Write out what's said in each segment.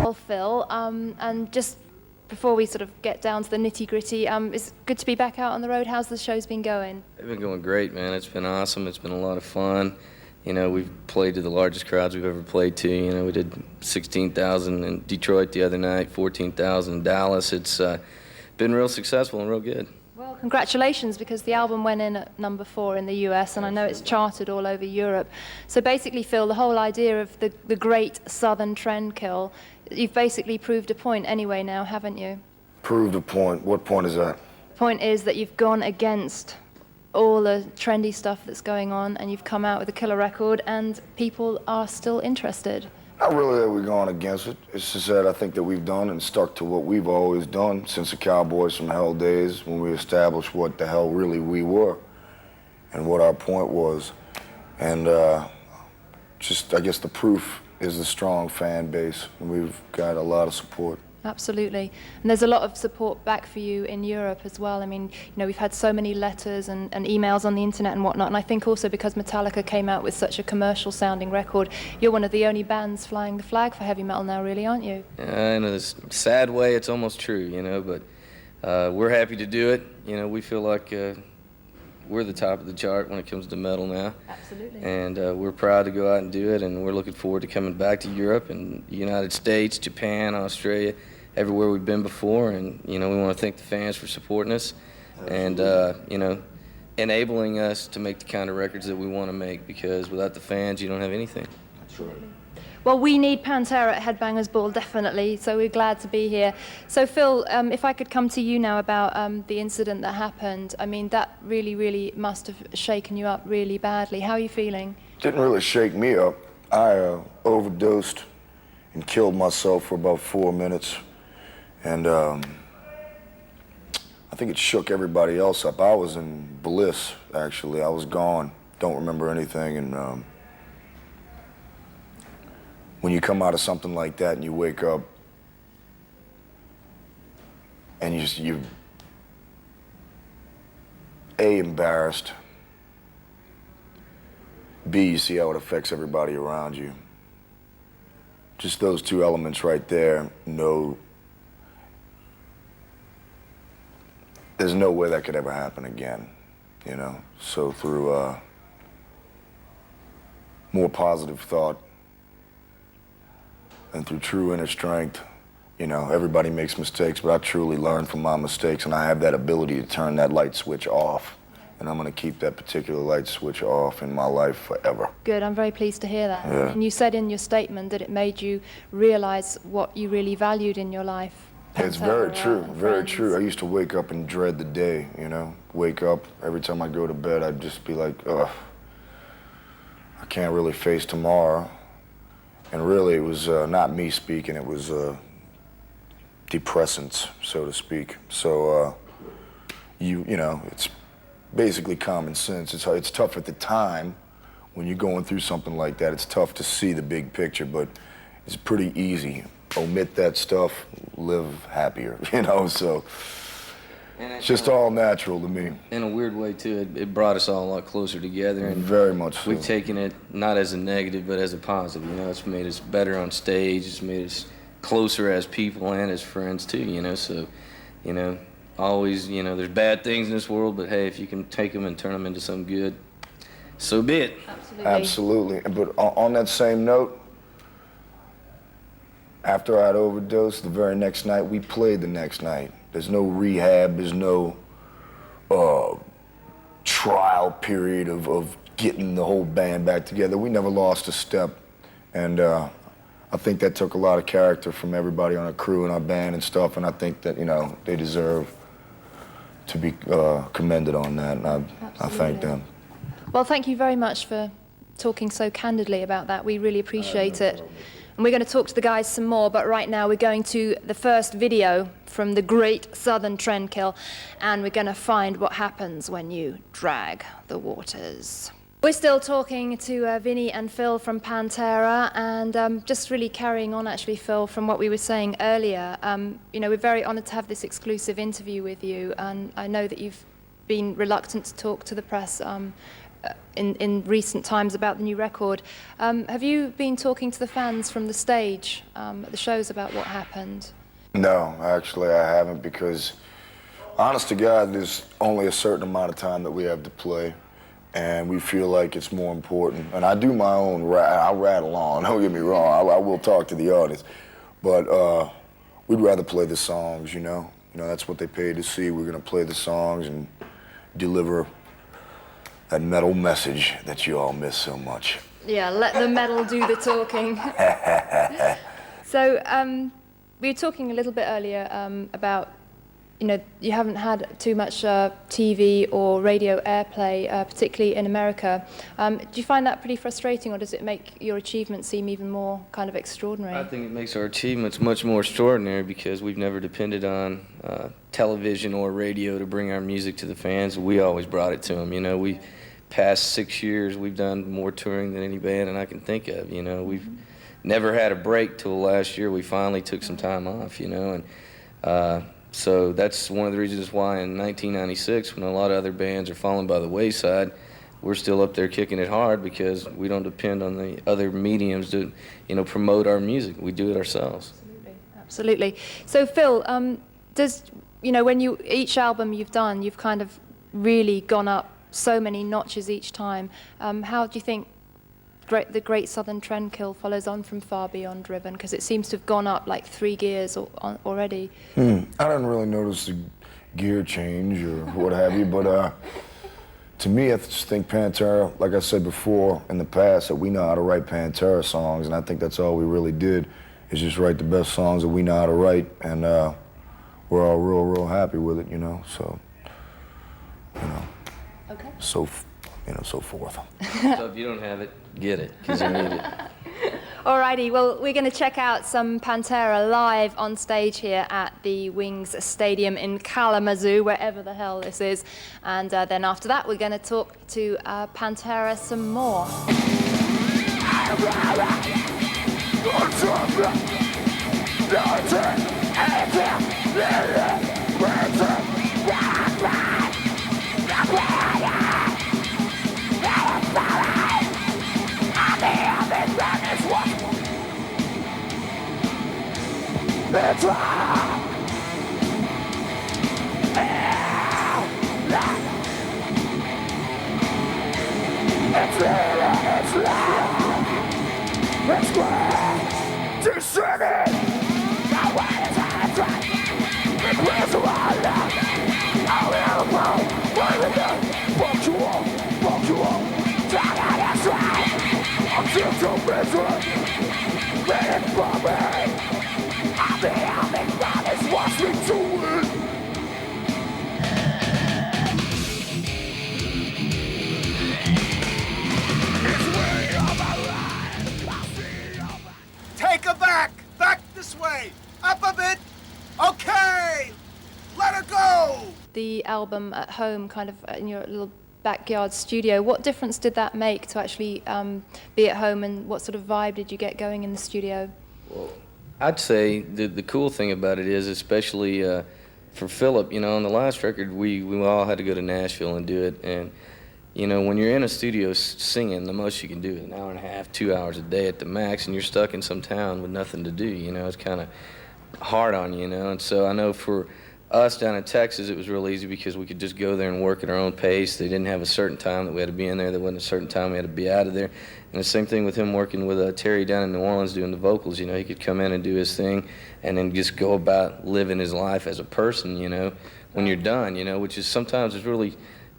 Well, Phil, and just before we sort of get down to the nitty-gritty, it's good to be back out on the road. How's the show's been going? It's been going great, man. It's been awesome. It's been a lot of fun. You know, we've played to the largest crowds we've ever played to. You know, we did 16,000 in Detroit the other night, 14,000 in Dallas. It's been real successful and real good. Well, congratulations, because the album went in at #4 in the US, and I know it's charted all over Europe. So basically, Phil, the whole idea of the great Southern trend kill, you've basically proved a point anyway now, haven't you? Proved a point? What point is that? The point is that you've gone against all the trendy stuff that's going on, and you've come out with a killer record, and people are still interested. Not really that we're going against it. It's just that I think that we've done and stuck to what we've always done since the Cowboys from Hell days, when we established what the hell really we were and what our point was. And just, I guess the proof is the strong fan base. We've got a lot of support. Absolutely. And there's a lot of support back for you in Europe as well. I mean, you know, we've had so many letters and emails on the internet and whatnot, and I think also because Metallica came out with such a commercial sounding record, you're one of the only bands flying the flag for heavy metal now, really, aren't you? In a sad way, it's almost true, you know, but we're happy to do it. You know, we feel like we're the top of the chart when it comes to metal now. Absolutely. And we're proud to go out and do it, and we're looking forward to coming back to Europe and the United States, Japan, Australia, everywhere we've been before. And, you know, we want to thank the fans for supporting us. Absolutely. And, you know, enabling us to make the kind of records that we want to make, because without the fans, you don't have anything. That's right. Well, we need Pantera at Headbangers Ball, definitely, so we're glad to be here. So, Phil, if I could come to you now about the incident that happened. I mean, that really, really must have shaken you up really badly. How are you feeling? Didn't really shake me up. I overdosed and killed myself for about 4 minutes. And I think it shook everybody else up. I was in bliss, actually. I was gone. Don't remember anything. And when you come out of something like that and you wake up and you're A, embarrassed, B, you see how it affects everybody around you. Just those two elements right there, there's no way that could ever happen again, you know? So through more positive thought and through true inner strength, you know, everybody makes mistakes, but I truly learn from my mistakes, and I have that ability to turn that light switch off. And I'm going to keep that particular light switch off in my life forever. Good, I'm very pleased to hear that. Yeah. And you said in your statement that it made you realize what you really valued in your life. It's very true, very true. I used to wake up and dread the day, you know? Wake up, every time I go to bed, I'd just be like, ugh, I can't really face tomorrow. And really, it was not me speaking, it was depressants, so to speak. So, you know, it's basically common sense. It's tough at the time when you're going through something like that. It's tough to see the big picture, but it's pretty easy. Omit that stuff, live happier, you know? So it's just all natural to me. In a weird way, too, it brought us all a lot closer together. And very much so. We've taken it not as a negative, but as a positive. You know, it's made us better on stage. It's made us closer as people and as friends, too, you know? So, you know, always, you know, there's bad things in this world, but hey, if you can take them and turn them into something good, so be it. Absolutely. Absolutely. But on that same note, after I'd overdosed, the very next night, we played the next night. There's no rehab, there's no trial period of getting the whole band back together. We never lost a step. And I think that took a lot of character from everybody on our crew and our band and stuff, and I think that, you know, they deserve to be commended on that, and I thank them. Well, thank you very much for talking so candidly about that. We really appreciate it. And we're going to talk to the guys some more, but right now we're going to the first video from the great Southern trend kill, and we're going to find what happens when you drag the waters. We're still talking to Vinny and Phil from Pantera, and just really carrying on, actually, Phil, from what we were saying earlier. You know, we're very honored to have this exclusive interview with you, and I know that you've been reluctant to talk to the press in recent times about the new record. Have you been talking to the fans from the stage at the shows about what happened? No, actually I haven't, because honest to God, there's only a certain amount of time that we have to play, and we feel like it's more important. And I do my own I'll rattle on, don't get me wrong, I will talk to the audience, but we'd rather play the songs, you know? You know, that's what they paid to see. We're gonna play the songs and deliver that metal message that you all miss so much. Yeah, let the metal do the talking. So, we were talking a little bit earlier about, you know, you haven't had too much TV or radio airplay, particularly in America. Do you find that pretty frustrating, or does it make your achievements seem even more kind of extraordinary? I think it makes our achievements much more extraordinary because we've never depended on television or radio to bring our music to the fans. We always brought it to them. You know, we past 6 years we've done more touring than any band and I can think of. You know, we've never had a break till last year. We finally took some time off. You know, and so that's one of the reasons why in 1996, when a lot of other bands are falling by the wayside, we're still up there kicking it hard because we don't depend on the other mediums to, you know, promote our music. We do it ourselves. Absolutely, absolutely. So Phil, does, you know, when each album you've done, you've kind of really gone up so many notches each time. How do you think the Great Southern Trendkill follows on from Far Beyond Driven? Because it seems to have gone up like 3 gears already. I didn't really notice the gear change or what have you, but to me, I just think Pantera, like I said before in the past, that we know how to write Pantera songs, and I think that's all we really did, is just write the best songs that we know how to write, and we're all real happy with it, you know, so, you know, Okay. so forth. So if you don't have it, get it, because you need it. Alrighty, well, we're going to check out some Pantera live on stage here at the Wings Stadium in Kalamazoo, wherever the hell this is. And then after that, we're going to talk to Pantera some more. Take her back! Back this way! Up a bit! Okay! Let her go! The album at home, kind of in your little backyard studio, what difference did that make to actually be at home, and what sort of vibe did you get going in the studio? Well, I'd say the cool thing about it is, especially for Philip, you know, on the last record, we all had to go to Nashville and do it. And, you know, when you're in a studio singing, the most you can do is an hour and a half, 2 hours a day at the max, and you're stuck in some town with nothing to do, you know, it's kind of hard on you, you know. And so I know for us down in Texas, it was real easy because we could just go there and work at our own pace. They didn't have a certain time that we had to be in there. There wasn't a certain time we had to be out of there. And the same thing with him working with Terry down in New Orleans doing the vocals. You know, he could come in and do his thing and then just go about living his life as a person, you know, when you're done, you know, which is sometimes is really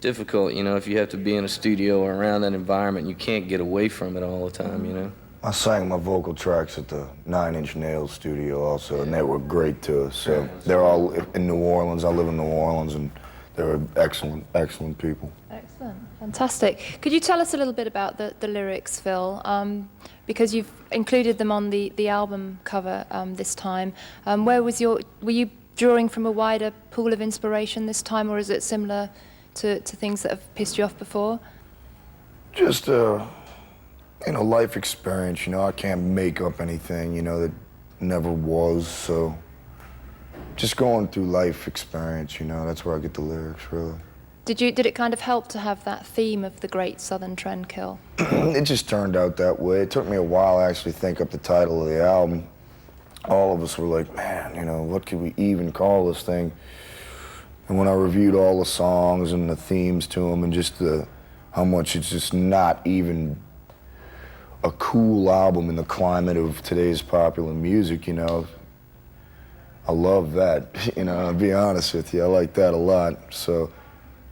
difficult, you know, if you have to be in a studio or around that environment, you can't get away from it all the time, you know. I sang my vocal tracks at the 9 Inch Nails studio also, and they were great too. So they're all in New Orleans. I live in New Orleans, and they're excellent people. Excellent, fantastic. Could you tell us a little bit about the lyrics, Phil? Because you've included them on the album cover this time. Were you drawing from a wider pool of inspiration this time, or is it similar to things that have pissed you off before? Just you know, life experience, you know, I can't make up anything, you know, that never was, so just going through life experience, you know, that's where I get the lyrics, really. Did it kind of help to have that theme of the Great Southern Trendkill? It just turned out that way. It took me a while to actually think up the title of the album. All of us were like, man, you know, what could we even call this thing? And when I reviewed all the songs and the themes to them and just how much it's just not even a cool album in the climate of today's popular music, you know, I love that, you know, I'll be honest with you, I like that a lot. So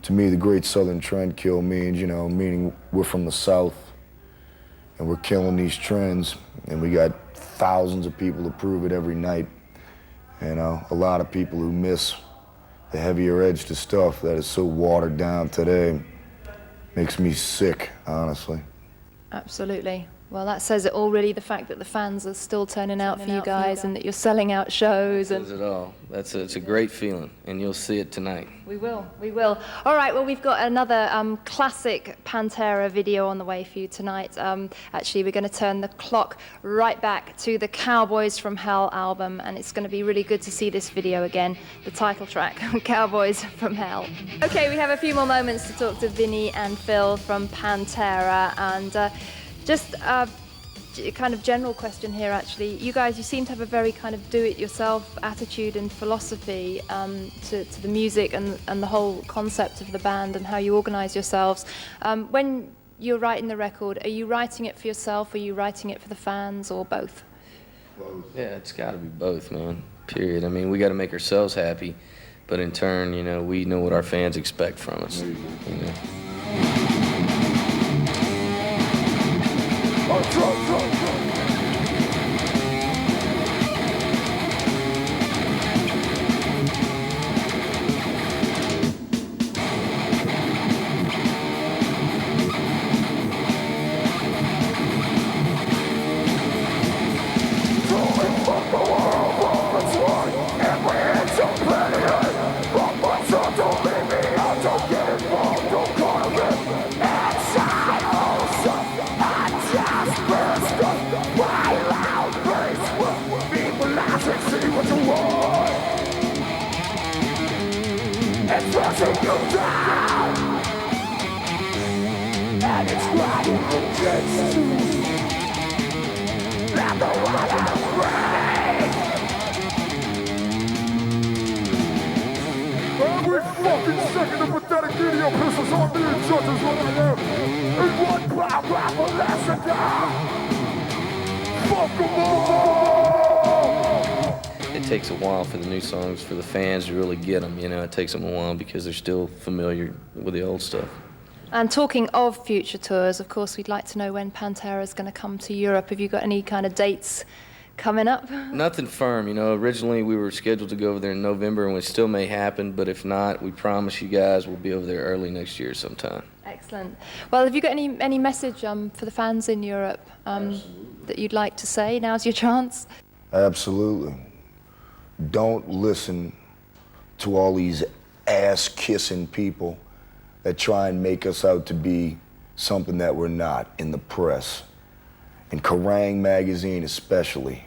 to me, the Great Southern Trendkill means, you know, meaning we're from the South and we're killing these trends, and we got thousands of people to prove it every night. You know, a lot of people who miss the heavier edge to stuff that is so watered down today. Makes me sick, honestly. Absolutely. Well, that says it all, really, the fact that the fans are still turning out for you guys and that you're selling out shows. Says it all. It's a great feeling, and you'll see it tonight. We will. All right, well, we've got another classic Pantera video on the way for you tonight. Actually, we're going to turn the clock right back to the Cowboys from Hell album, and it's going to be really good to see this video again, the title track, Cowboys from Hell. Okay, we have a few more moments to talk to Vinny and Phil from Pantera, and just a kind of general question here, actually. You guys, you seem to have a very kind of do-it-yourself attitude and philosophy to the music and the whole concept of the band and how you organize yourselves. When you're writing the record, are you writing it for yourself, or are you writing it for the fans, or both? Yeah, it's got to be both, man, period. I mean, we got to make ourselves happy, but in turn, you know, we know what our fans expect from us, you know. Every fucking second of pathetic video pisses on me and judges right there. In one paragraph or less a down. Fuck them all! It takes a while for the new songs, for the fans to really get them, you know. It takes them a while because they're still familiar with the old stuff. And talking of future tours, of course, we'd like to know when Pantera is going to come to Europe. Have you got any kind of dates coming up? Nothing firm, you know. Originally, we were scheduled to go over there in November, and it still may happen, but if not, we promise you guys we'll be over there early next year sometime. Excellent. Well, have you got any message for the fans in Europe that you'd like to say? Now's your chance. Absolutely. Don't listen to all these ass-kissing people that try and make us out to be something that we're not in the press. In Kerrang! Magazine especially,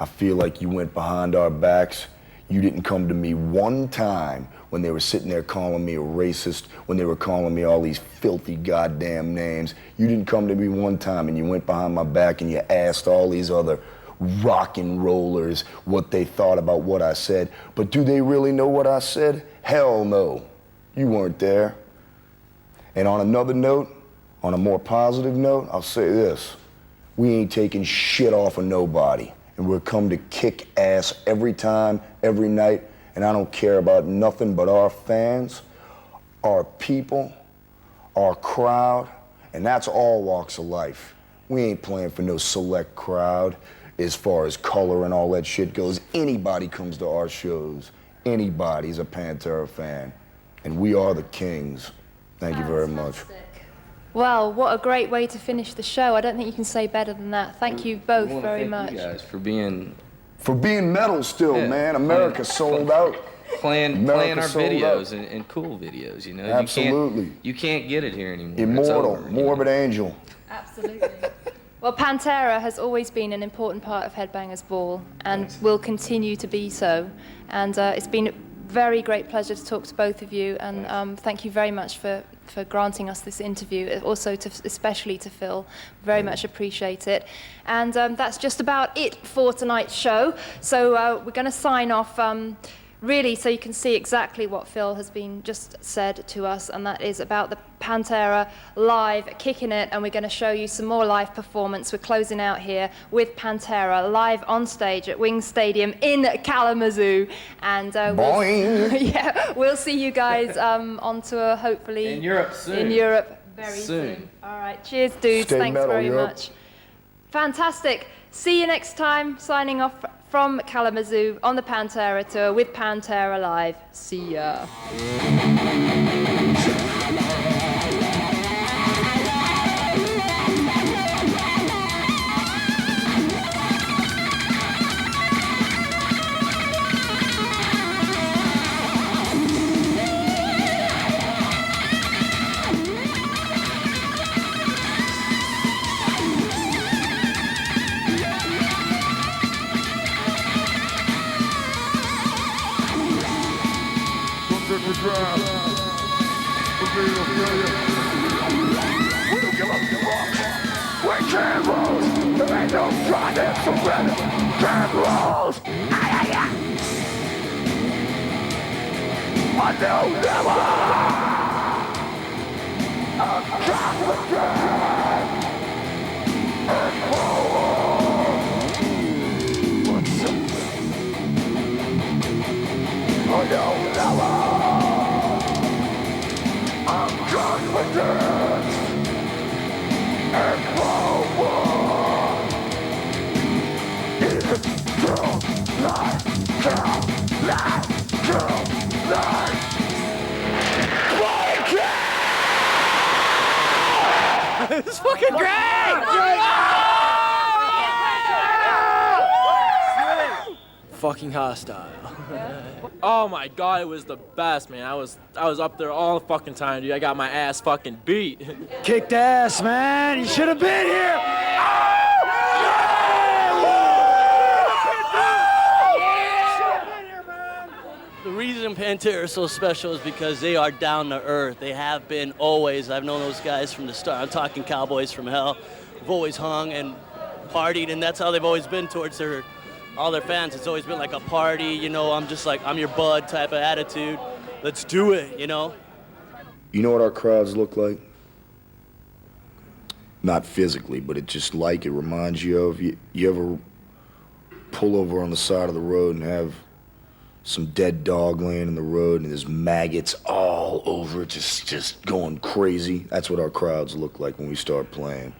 I feel like you went behind our backs. You didn't come to me one time when they were sitting there calling me a racist, when they were calling me all these filthy goddamn names. You didn't come to me one time, and you went behind my back and you asked all these other rock and rollers what they thought about what I said. But do they really know what I said? Hell no. You weren't there. And on another note, on a more positive note, I'll say this. We ain't taking shit off of nobody. And we'll come to kick ass every time, every night. And I don't care about nothing but our fans, our people, our crowd, and that's all walks of life. We ain't playing for no select crowd as far as color and all that shit goes. Anybody comes to our shows. Anybody's a Pantera fan. And we are the kings. Thank you very much. Well, what a great way to finish the show. I don't think you can say better than that. Thank you both very much. Thank you guys for being metal still, yeah, man. America sold out. Playing our videos and cool videos, you know. Absolutely. You can't get it here anymore. Immortal, It's over, Morbid Angel. Absolutely. Well, Pantera has always been an important part of Headbangers Ball and will continue to be so. And it's been very great pleasure to talk to both of you, and thank you very much for granting us this interview. Also, especially to Phil, very much appreciate it. And that's just about it for tonight's show. So we're going to sign off. Really, so you can see exactly what Phil has been just said to us, and that is about the Pantera live, kicking it, and we're going to show you some more live performance. We're closing out here with Pantera live on stage at Wings Stadium in Kalamazoo, and we'll see you guys on tour, hopefully In Europe soon. In Europe very soon. All right, cheers, dudes. Stay Thanks metal, very Europe. much. Fantastic. See you next time. Signing off from Kalamazoo on the Pantera tour with Pantera Live. See ya. Take the drive. We don't give up. We're cannibals. There ain't no goddamn surrender. Cannibals. A new level. A confident. And forward. What's up? A new level. I'm confident and forward. It's true life, true life, true life. It's fucking great! Fucking hostile. Oh my god, it was the best, man. I was up there all the fucking time, dude. I got my ass fucking beat. Kicked ass, man. You should have been here. The reason Pantera is so special is because they are down to earth. They have been always. I've known those guys from the start. I'm talking Cowboys from Hell. We've always hung and partied, and that's how they've always been towards all their fans. It's always been like a party, you know. I'm just like, I'm your bud type of attitude. Let's do it, you know. You know what our crowds look like? Not physically, but it just like it reminds you of. You ever pull over on the side of the road and have some dead dog laying in the road and there's maggots all over it, just going crazy? That's what our crowds look like when we start playing.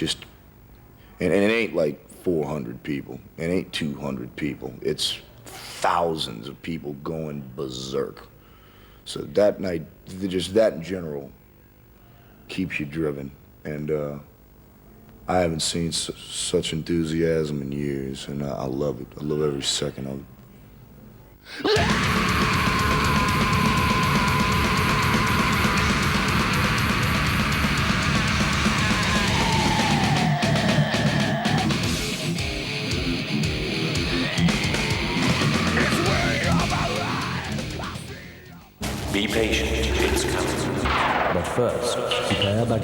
And it ain't like 400 people. It ain't 200 people. It's thousands of people going berserk. So that night, just that in general, keeps you driven. And I haven't seen such enthusiasm in years, and I love it. I love every second of it. Be patient, it's coming. But first,